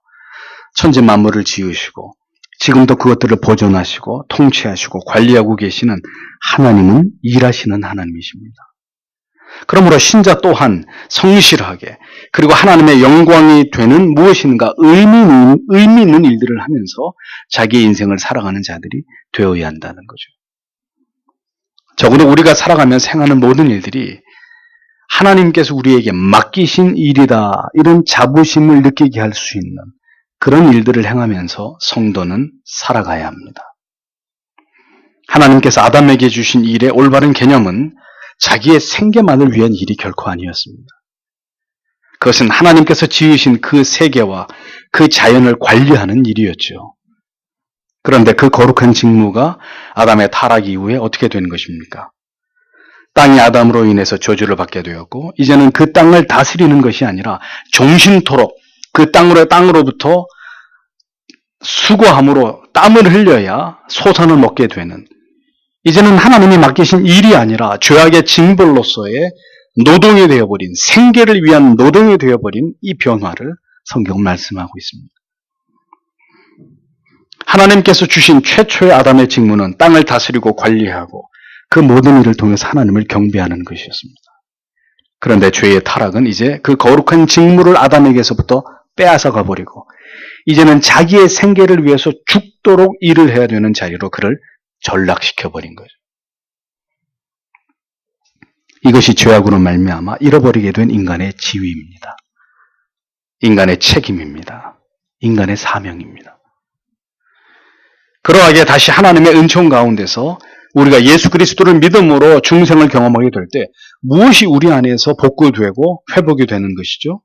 천지 만물을 지으시고 지금도 그것들을 보존하시고 통치하시고 관리하고 계시는 하나님은 일하시는 하나님이십니다. 그러므로 신자 또한 성실하게 그리고 하나님의 영광이 되는 무엇인가 의미 있는 일들을 하면서 자기의 인생을 살아가는 자들이 되어야 한다는 거죠. 적어도 우리가 살아가면서 행하는 모든 일들이 하나님께서 우리에게 맡기신 일이다, 이런 자부심을 느끼게 할 수 있는 그런 일들을 행하면서 성도는 살아가야 합니다. 하나님께서 아담에게 주신 일의 올바른 개념은 자기의 생계만을 위한 일이 결코 아니었습니다. 그것은 하나님께서 지으신 그 세계와 그 자연을 관리하는 일이었죠. 그런데 그 거룩한 직무가 아담의 타락 이후에 어떻게 된 것입니까? 땅이 아담으로 인해서 저주를 받게 되었고 이제는 그 땅을 다스리는 것이 아니라 종신토록 그 땅으로부터 수고함으로 땀을 흘려야 소산을 먹게 되는, 이제는 하나님이 맡기신 일이 아니라 죄악의 징벌로서의 노동이 되어버린, 생계를 위한 노동이 되어버린 이 변화를 성경은 말씀하고 있습니다. 하나님께서 주신 최초의 아담의 직무는 땅을 다스리고 관리하고 그 모든 일을 통해서 하나님을 경배하는 것이었습니다. 그런데 죄의 타락은 이제 그 거룩한 직무를 아담에게서부터 빼앗아가 버리고 이제는 자기의 생계를 위해서 죽도록 일을 해야 되는 자리로 그를 전락시켜버린 거죠. 이것이 죄악으로 말미암아 잃어버리게 된 인간의 지위입니다. 인간의 책임입니다. 인간의 사명입니다. 그러하게 다시 하나님의 은총 가운데서 우리가 예수 그리스도를 믿음으로 중생을 경험하게 될 때 무엇이 우리 안에서 복구되고 회복이 되는 것이죠?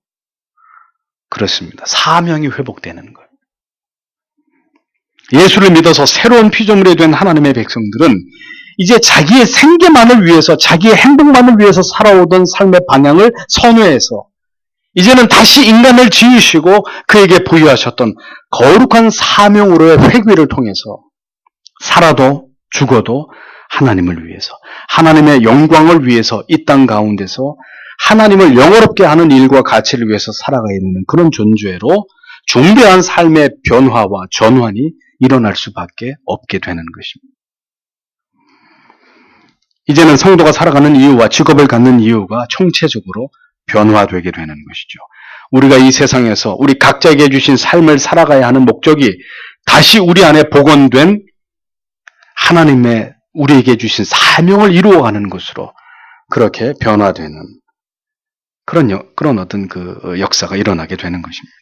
그렇습니다. 사명이 회복되는 거예요. 예수를 믿어서 새로운 피조물이 된 하나님의 백성들은 이제 자기의 생계만을 위해서, 자기의 행복만을 위해서 살아오던 삶의 방향을 선회해서 이제는 다시 인간을 지으시고 그에게 부여하셨던 거룩한 사명으로의 회귀를 통해서 살아도 죽어도 하나님을 위해서, 하나님의 영광을 위해서 이 땅 가운데서 하나님을 영화롭게 하는 일과 가치를 위해서 살아가야 되는 그런 존재로 중대한 삶의 변화와 전환이 일어날 수밖에 없게 되는 것입니다. 이제는 성도가 살아가는 이유와 직업을 갖는 이유가 총체적으로 변화되게 되는 것이죠. 우리가 이 세상에서 우리 각자에게 주신 삶을 살아가야 하는 목적이 다시 우리 안에 복원된 하나님의 우리에게 주신 사명을 이루어가는 것으로 그렇게 변화되는 그런 어떤 그 역사가 일어나게 되는 것입니다.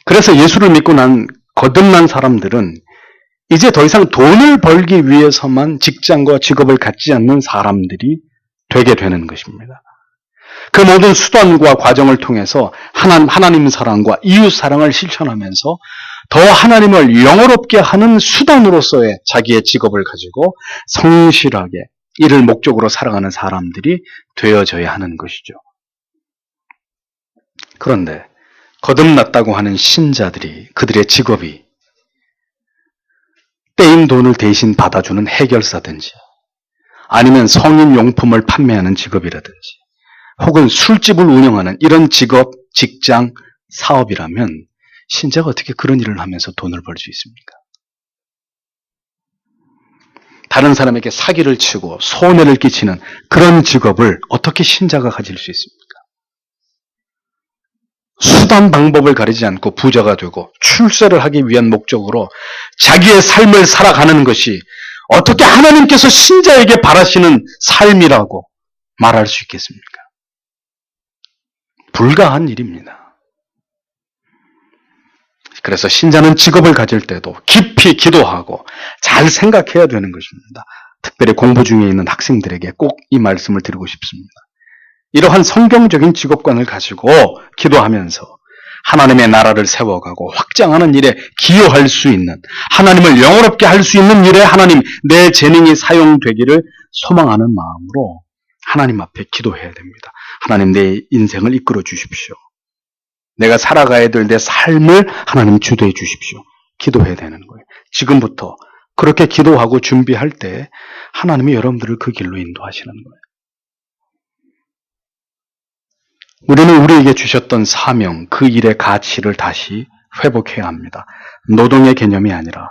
그래서 예수를 믿고 거듭난 사람들은 이제 더 이상 돈을 벌기 위해서만 직장과 직업을 갖지 않는 사람들이 되게 되는 것입니다. 그 모든 수단과 과정을 통해서 하나님 사랑과 이웃 사랑을 실천하면서 더 하나님을 영화롭게 하는 수단으로서의 자기의 직업을 가지고 성실하게 이를 목적으로 살아가는 사람들이 되어져야 하는 것이죠. 그런데 거듭났다고 하는 신자들이 그들의 직업이 떼인 돈을 대신 받아주는 해결사든지 아니면 성인 용품을 판매하는 직업이라든지 혹은 술집을 운영하는 이런 직업, 직장, 사업이라면 신자가 어떻게 그런 일을 하면서 돈을 벌 수 있습니까? 다른 사람에게 사기를 치고 손해를 끼치는 그런 직업을 어떻게 신자가 가질 수 있습니까? 수단 방법을 가리지 않고 부자가 되고 출세를 하기 위한 목적으로 자기의 삶을 살아가는 것이 어떻게 하나님께서 신자에게 바라시는 삶이라고 말할 수 있겠습니까? 불가한 일입니다. 그래서 신자는 직업을 가질 때도 깊이 기도하고 잘 생각해야 되는 것입니다. 특별히 공부 중에 있는 학생들에게 꼭 이 말씀을 드리고 싶습니다. 이러한 성경적인 직업관을 가지고 기도하면서 하나님의 나라를 세워가고 확장하는 일에 기여할 수 있는, 하나님을 영화롭게 할 수 있는 일에 하나님 내 재능이 사용되기를 소망하는 마음으로 하나님 앞에 기도해야 됩니다. 하나님 내 인생을 이끌어 주십시오. 내가 살아가야 될 내 삶을 하나님 주도해 주십시오. 기도해야 되는 거예요. 지금부터 그렇게 기도하고 준비할 때 하나님이 여러분들을 그 길로 인도하시는 거예요. 우리는 우리에게 주셨던 사명, 그 일의 가치를 다시 회복해야 합니다. 노동의 개념이 아니라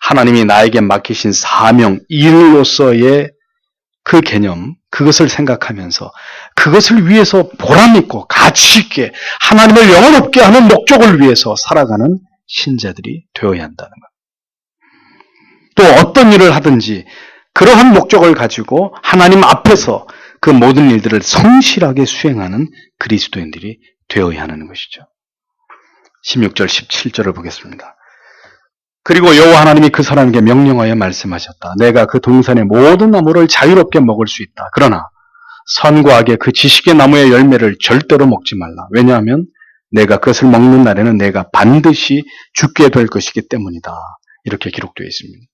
하나님이 나에게 맡기신 사명, 일로서의 그 개념, 그것을 생각하면서 그것을 위해서 보람있고 가치있게 하나님을 영원롭게 하는 목적을 위해서 살아가는 신자들이 되어야 한다는 것. 또 어떤 일을 하든지 그러한 목적을 가지고 하나님 앞에서 그 모든 일들을 성실하게 수행하는 그리스도인들이 되어야 하는 것이죠. 16절, 17절을 보겠습니다. 그리고 여호와 하나님이 그 사람에게 명령하여 말씀하셨다. 내가 그 동산의 모든 나무를 자유롭게 먹을 수 있다. 그러나 선과 악의 그 지식의 나무의 열매를 절대로 먹지 말라. 왜냐하면 내가 그것을 먹는 날에는 내가 반드시 죽게 될 것이기 때문이다. 이렇게 기록되어 있습니다.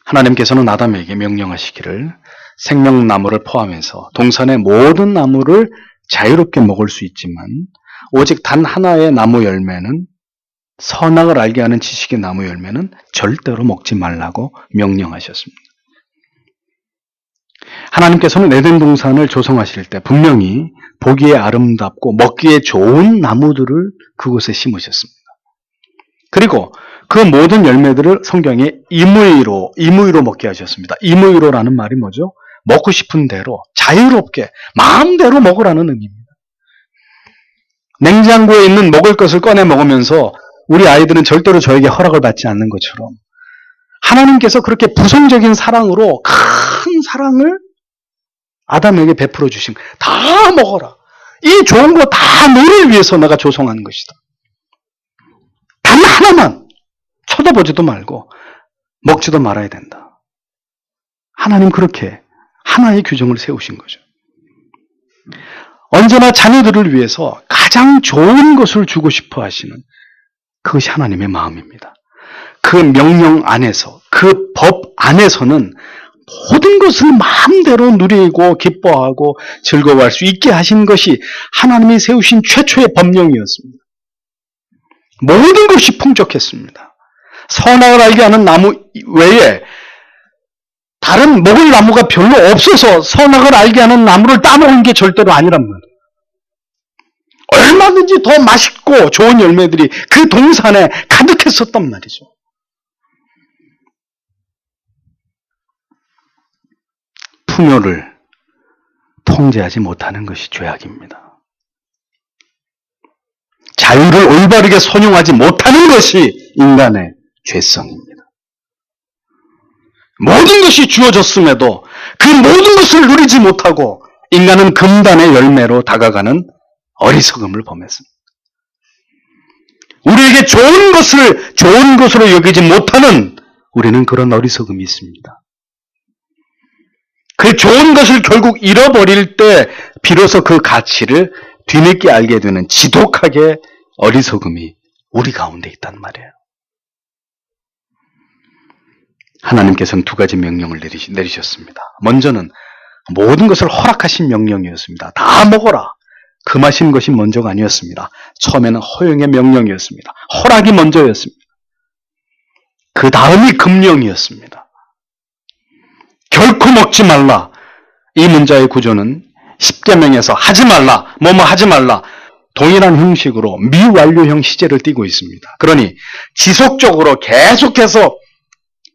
하나님께서는 아담에게 명령하시기를 생명나무를 포함해서 동산의 모든 나무를 자유롭게 먹을 수 있지만 오직 단 하나의 나무 열매는 선악을 알게 하는 지식의 나무 열매는 절대로 먹지 말라고 명령하셨습니다. 하나님께서는 에덴 동산을 조성하실 때 분명히 보기에 아름답고 먹기에 좋은 나무들을 그곳에 심으셨습니다. 그리고 그 모든 열매들을 성경에 임의로 먹게 하셨습니다. 임의로라는 말이 뭐죠? 먹고 싶은 대로 자유롭게 마음대로 먹으라는 의미입니다. 냉장고에 있는 먹을 것을 꺼내 먹으면서 우리 아이들은 절대로 저에게 허락을 받지 않는 것처럼 하나님께서 그렇게 부성적인 사랑으로 큰 사랑을 아담에게 베풀어 주신 다 먹어라. 이 좋은 거 다 너를 위해서 내가 조성한 것이다. 단 하나만 쳐다보지도 말고 먹지도 말아야 된다. 하나님 그렇게 하나의 규정을 세우신 거죠. 언제나 자녀들을 위해서 가장 좋은 것을 주고 싶어 하시는 그것이 하나님의 마음입니다. 그 명령 안에서, 그 법 안에서는 모든 것을 마음대로 누리고 기뻐하고 즐거워할 수 있게 하신 것이 하나님이 세우신 최초의 법령이었습니다. 모든 것이 풍족했습니다. 선악을 알게 하는 나무 외에 다른 먹을 나무가 별로 없어서 선악을 알게 하는 나무를 따먹은 게 절대로 아니란 말이에요. 얼마든지 더 맛있고 좋은 열매들이 그 동산에 가득했었단 말이죠. 풍요를 통제하지 못하는 것이 죄악입니다. 자유를 올바르게 선용하지 못하는 것이 인간의 죄성입니다. 모든 것이 주어졌음에도 그 모든 것을 누리지 못하고 인간은 금단의 열매로 다가가는 어리석음을 범했습니다. 우리에게 좋은 것을 좋은 것으로 여기지 못하는 우리는 그런 어리석음이 있습니다. 그 좋은 것을 결국 잃어버릴 때 비로소 그 가치를 뒤늦게 알게 되는 지독하게 어리석음이 우리 가운데 있단 말이에요. 하나님께서는 두 가지 명령을 내리셨습니다. 먼저는 모든 것을 허락하신 명령이었습니다. 다 먹어라. 금하신 것이 먼저가 아니었습니다. 처음에는 허용의 명령이었습니다. 허락이 먼저였습니다. 그 다음이 금령이었습니다. 결코 먹지 말라. 이 문자의 구조는 십계명에서 하지 말라, 뭐뭐 하지 말라 동일한 형식으로 미완료형 시제를 띠고 있습니다. 그러니 지속적으로 계속해서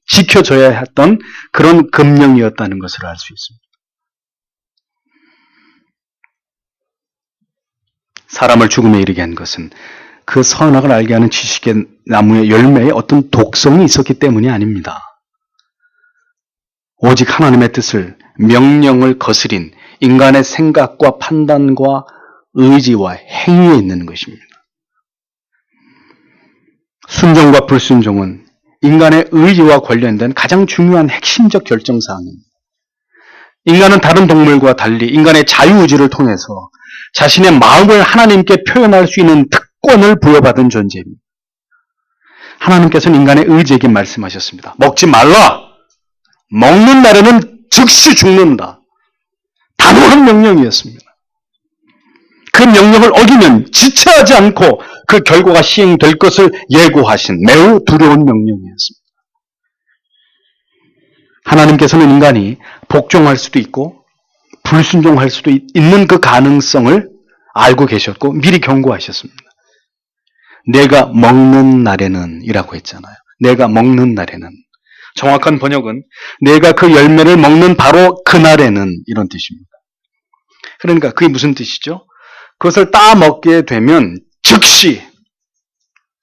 지켜져야 했던 그런 금령이었다는 것을 알 수 있습니다. 사람을 죽음에 이르게 한 것은 그 선악을 알게 하는 지식의 나무의 열매에 어떤 독성이 있었기 때문이 아닙니다. 오직 하나님의 뜻을 명령을 거스린 인간의 생각과 판단과 의지와 행위에 있는 것입니다. 순종과 불순종은 인간의 의지와 관련된 가장 중요한 핵심적 결정사항입니다. 인간은 다른 동물과 달리 인간의 자유의지를 통해서 자신의 마음을 하나님께 표현할 수 있는 특권을 부여받은 존재입니다. 하나님께서는 인간의 의지에게 말씀하셨습니다. 먹지 말라! 먹는 날에는 즉시 죽는다. 단호한 명령이었습니다. 그 명령을 어기면 지체하지 않고 그 결과가 시행될 것을 예고하신 매우 두려운 명령이었습니다. 하나님께서는 인간이 복종할 수도 있고 불순종할 수도 있는 그 가능성을 알고 계셨고 미리 경고하셨습니다. 내가 먹는 날에는 이라고 했잖아요. 내가 먹는 날에는. 정확한 번역은 내가 그 열매를 먹는 바로 그날에는 이런 뜻입니다. 그러니까 그게 무슨 뜻이죠? 그것을 따먹게 되면 즉시,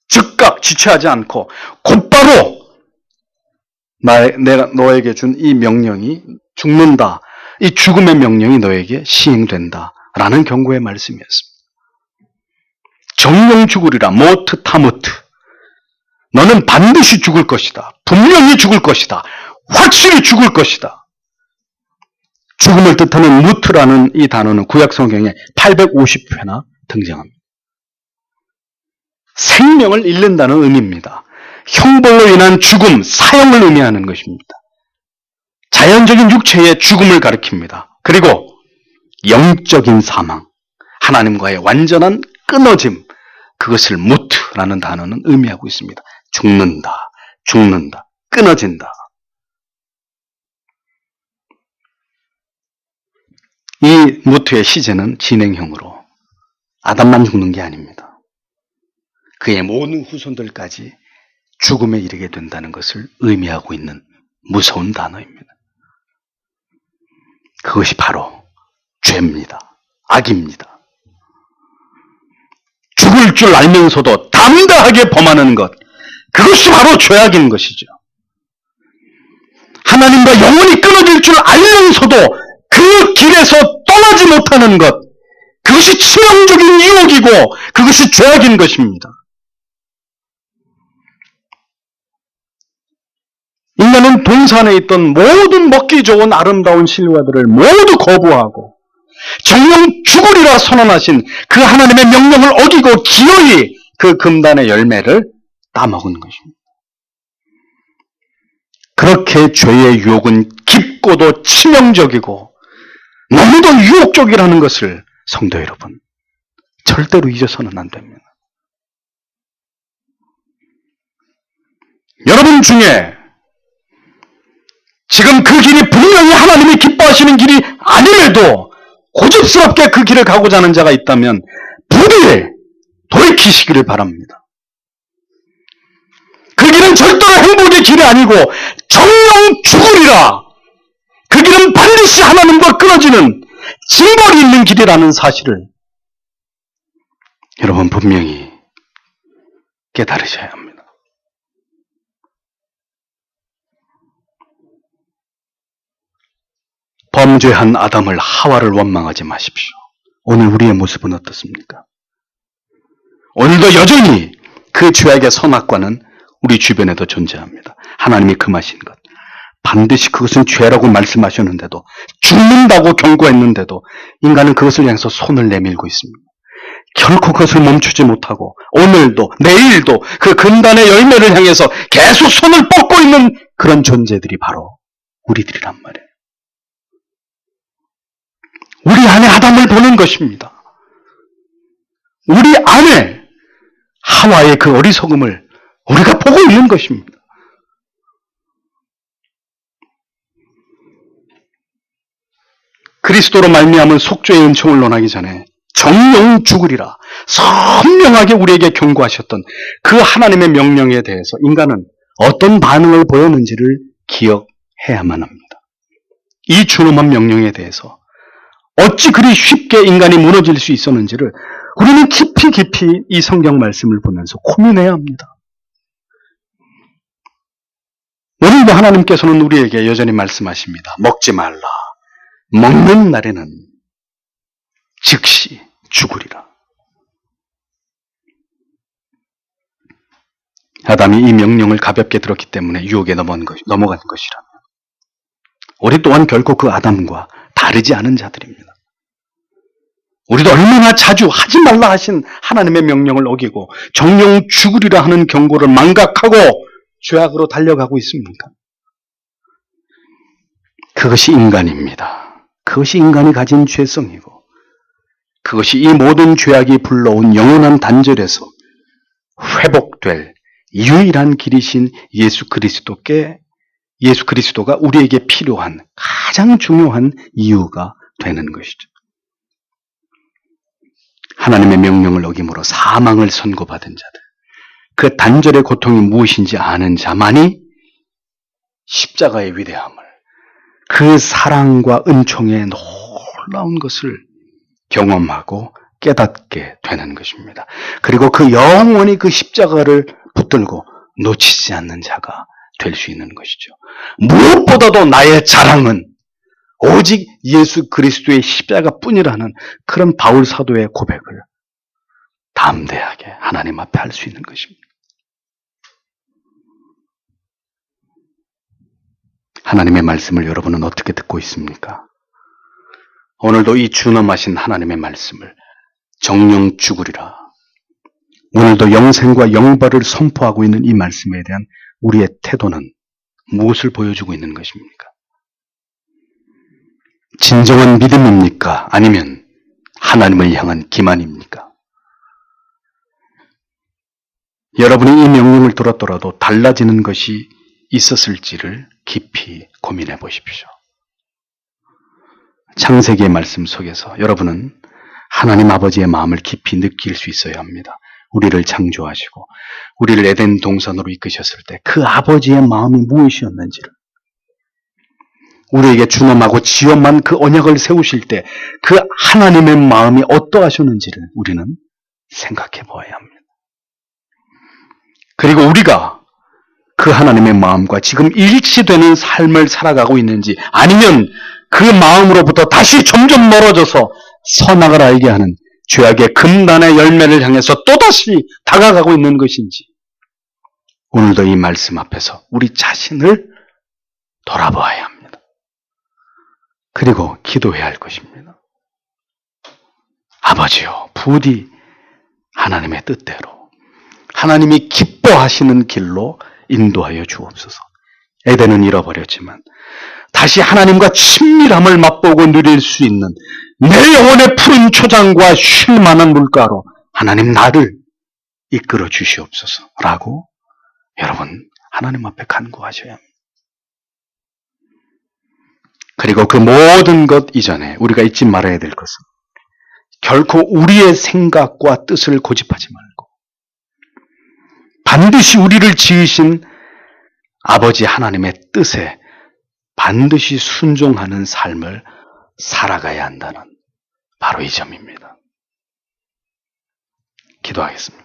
즉각 지체하지 않고 곧바로 내가 너에게 준 이 명령이 죽는다. 이 죽음의 명령이 너에게 시행된다. 라는 경고의 말씀이었습니다. 정령 죽으리라. 모트 타모트. 너는 반드시 죽을 것이다. 분명히 죽을 것이다. 확실히 죽을 것이다. 죽음을 뜻하는 무트라는 이 단어는 구약 성경에 850회나 등장합니다. 생명을 잃는다는 의미입니다. 형벌로 인한 죽음, 사형을 의미하는 것입니다. 자연적인 육체의 죽음을 가리킵니다. 그리고 영적인 사망, 하나님과의 완전한 끊어짐, 그것을 무트라는 단어는 의미하고 있습니다. 죽는다, 끊어진다. 이 무트의 시제는 진행형으로 아담만 죽는 게 아닙니다. 그의 모든 후손들까지 죽음에 이르게 된다는 것을 의미하고 있는 무서운 단어입니다. 그것이 바로 죄입니다. 악입니다. 죽을 줄 알면서도 담대하게 범하는 것, 그것이 바로 죄악인 것이죠. 하나님과 영원히 끊어질 줄 알면서도 그 길에서 떠나지 못하는 것, 그것이 치명적인 유혹이고 그것이 죄악인 것입니다. 인간은 동산에 있던 모든 먹기 좋은 아름다운 실과들을 모두 거부하고 정령 죽으리라 선언하신 그 하나님의 명령을 어기고 기어이 그 금단의 열매를 따먹은 것입니다. 그렇게 죄의 유혹은 깊고도 치명적이고 너무도 유혹적이라는 것을 성도 여러분, 절대로 잊어서는 안 됩니다. 여러분 중에 지금 그 길이 분명히 하나님이 기뻐하시는 길이 아님에도 고집스럽게 그 길을 가고자 하는 자가 있다면 부디 돌이키시기를 바랍니다. 그 길은 절대로 행복의 길이 아니고 정령 죽으리라. 그 길은 반드시 하나님과 끊어지는 징벌이 있는 길이라는 사실을 여러분 분명히 깨달으셔야 합니다. 범죄한 아담을 하와를 원망하지 마십시오. 오늘 우리의 모습은 어떻습니까? 오늘도 여전히 그 죄악의 선악과는 우리 주변에도 존재합니다. 하나님이 금하신 것. 반드시 그것은 죄라고 말씀하셨는데도, 죽는다고 경고했는데도 인간은 그것을 향해서 손을 내밀고 있습니다. 결코 그것을 멈추지 못하고 오늘도 내일도 그 금단의 열매를 향해서 계속 손을 뻗고 있는 그런 존재들이 바로 우리들이란 말이에요. 우리 안에 아담을 보는 것입니다. 우리 안에 하와의 그 어리석음을 우리가 보고 있는 것입니다. 그리스도로 말미암은 속죄의 은총을 논하기 전에 정령 죽으리라 선명하게 우리에게 경고하셨던 그 하나님의 명령에 대해서 인간은 어떤 반응을 보였는지를 기억해야만 합니다. 이 준엄한 명령에 대해서 어찌 그리 쉽게 인간이 무너질 수 있었는지를 우리는 깊이 이 성경 말씀을 보면서 고민해야 합니다. 오늘도 하나님께서는 우리에게 여전히 말씀하십니다. 먹지 말라. 먹는 날에는 즉시 죽으리라. 아담이 이 명령을 가볍게 들었기 때문에 유혹에 넘어간 것이라면 우리 또한 결코 그 아담과 다르지 않은 자들입니다. 우리도 얼마나 자주 하지 말라 하신 하나님의 명령을 어기고 정령 죽으리라 하는 경고를 망각하고 죄악으로 달려가고 있습니까? 그것이 인간입니다. 그것이 인간이 가진 죄성이고 그것이 이 모든 죄악이 불러온 영원한 단절에서 회복될 유일한 길이신 예수 그리스도가 우리에게 필요한 가장 중요한 이유가 되는 것이죠. 하나님의 명령을 어김으로 사망을 선고받은 자들, 그 단절의 고통이 무엇인지 아는 자만이 십자가의 위대함을, 그 사랑과 은총의 놀라운 것을 경험하고 깨닫게 되는 것입니다. 그리고 그 영원히 그 십자가를 붙들고 놓치지 않는 자가 될 수 있는 것이죠. 무엇보다도 나의 자랑은 오직 예수 그리스도의 십자가뿐이라는 그런 바울 사도의 고백을 담대하게 하나님 앞에 할 수 있는 것입니다. 하나님의 말씀을 여러분은 어떻게 듣고 있습니까? 오늘도 이 준엄하신 하나님의 말씀을 정령 죽으리라, 오늘도 영생과 영벌을 선포하고 있는 이 말씀에 대한 우리의 태도는 무엇을 보여주고 있는 것입니까? 진정한 믿음입니까? 아니면 하나님을 향한 기만입니까? 여러분이 이 명령을 들었더라도 달라지는 것이 있었을지를 깊이 고민해 보십시오. 창세기의 말씀 속에서 여러분은 하나님 아버지의 마음을 깊이 느낄 수 있어야 합니다. 우리를 창조하시고 우리를 에덴 동산으로 이끄셨을 때 그 아버지의 마음이 무엇이었는지를, 우리에게 준엄하고 지엄한 그 언약을 세우실 때 그 하나님의 마음이 어떠하셨는지를 우리는 생각해 보아야 합니다. 그리고 우리가 그 하나님의 마음과 지금 일치되는 삶을 살아가고 있는지, 아니면 그 마음으로부터 다시 점점 멀어져서 선악을 알게 하는 죄악의 금단의 열매를 향해서 또다시 다가가고 있는 것인지, 오늘도 이 말씀 앞에서 우리 자신을 돌아보아야 합니다. 그리고 기도해야 할 것입니다. 아버지요, 부디 하나님의 뜻대로 하나님이 기뻐하시는 길로 인도하여 주옵소서. 에덴은 잃어버렸지만 다시 하나님과 친밀함을 맛보고 누릴 수 있는 내 영혼의 푸른 초장과 쉴 만한 물가로 하나님 나를 이끌어 주시옵소서라고 여러분 하나님 앞에 간구하셔야 합니다. 그리고 그 모든 것 이전에 우리가 잊지 말아야 될 것은 결코 우리의 생각과 뜻을 고집하지 말고 반드시 우리를 지으신 아버지 하나님의 뜻에 반드시 순종하는 삶을 살아가야 한다는 바로 이 점입니다. 기도하겠습니다.